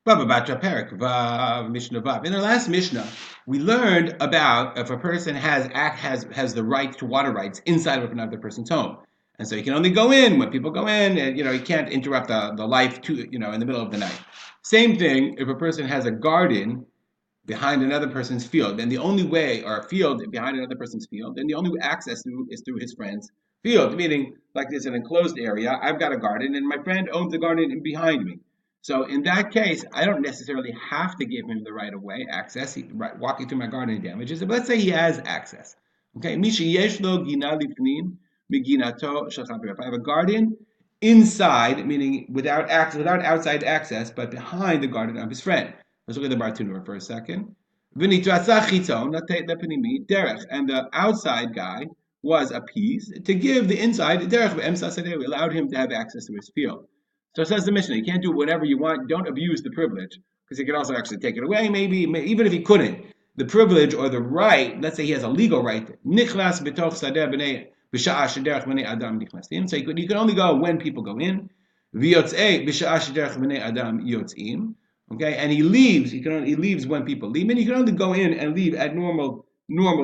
Baba Batra Perik, Vav, Mishnah Vav. In the last Mishnah, we learned about if a person has the right to water rights inside of another person's home. And so he can only go in when people go in, and he can't interrupt the life in the middle of the night. Same thing if a person has a garden behind another person's field, then the only way, or a field behind another person's field, then the only access is through his friend's field, meaning like there's an enclosed area, I've got a garden, and my friend owns the garden behind me. So in that case, I don't necessarily have to give him the right of way access. Walking through my garden damages it. But let's say he has access. Okay, Misha Yeshlo Gina Lifnin Miginato Shacham. If I have a garden inside, meaning without outside access, but behind the garden of his friend. Let's look at the Bartunur for a second. And the outside guy was appeased to give the inside derech. We allowed him to have access to his field. So it says the Mishnah, you can't do whatever you want. Don't abuse the privilege, because he could also actually take it away. Maybe even if he couldn't, the privilege or the right. Let's say he has a legal right. Nichlas b'toch sadeh b'nei b'sha'ah shederech b'nei adam nichnasim. So you can only go when people go in. V'yotzei b'sha'ah shederech b'nei adam yotzim. Okay, and he leaves. He leaves when people leave, and he can only go in and leave at normal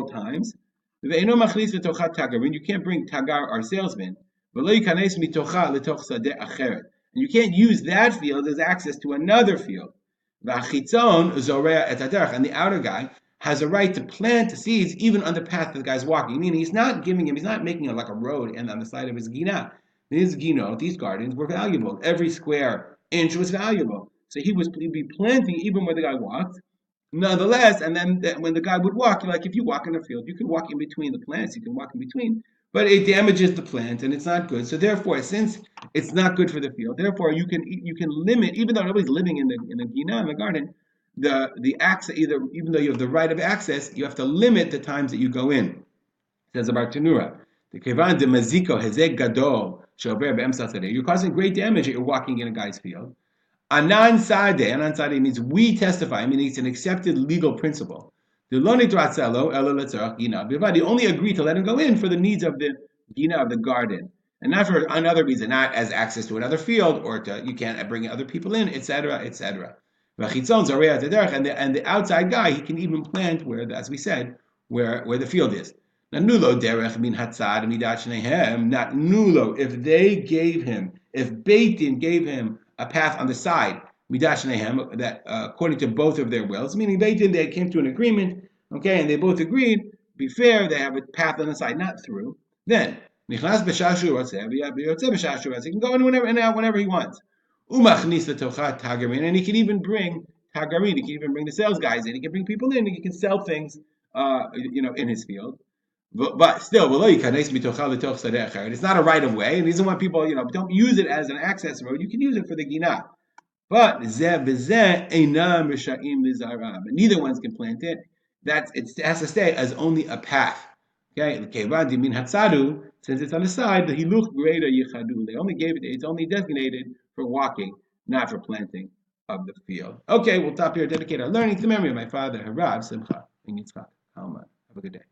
times. And you can't bring tagar or salesman. And you can't use that field as access to another field. And the outer guy has a right to plant seeds even on the path that the guy's walking. Meaning he's not making it like a road and on the side of his gina. These gardens were valuable. Every square inch was valuable. So he'd be planting even where the guy walked. Nonetheless, and then when the guy would walk, like if you walk in a field, you can walk in between the plants, you can walk in between, but it damages the plant and it's not good. So therefore, since it's not good for the field, therefore you can limit, even though nobody's living in the gina, in the garden, the access, even though you have the right of access, you have to limit the times that you go in. Says about Tanura. The kevan de maziko hezek gadol shover be'emsasade. You're causing great damage if you're walking in a guy's field. Anan Sadeh means we testify, meaning it's an accepted legal principle. The only agree to let him go in for the needs of the gina of the garden, and not for another reason, not as access to another field or you can't bring other people in, etc., etc. And the outside guy, he can even plant where, as we said, where the field is. Not nulo, if Beit Din gave him a path on the side, that according to both of their wills, meaning they came to an agreement, okay, and they both agreed, be fair, they have a path on the side, not through, then, he can go in whenever and out whenever he wants. And he can even bring tagarin, he can even bring the sales guys in, he can bring people in, he can sell things, in his field. But still, it's not a right of way, and he doesn't want people, don't use it as an access road. You can use it for the gina. But neither one's can plant it. It has to stay as only a path. Okay, since it's on the side, the hiluch greater yichadu. They only gave it. It's only designated for walking, not for planting of the field. Okay, we'll stop here. Dedicate our learning to the memory of my father, Harav Simcha in Yitzchak. Have a good day.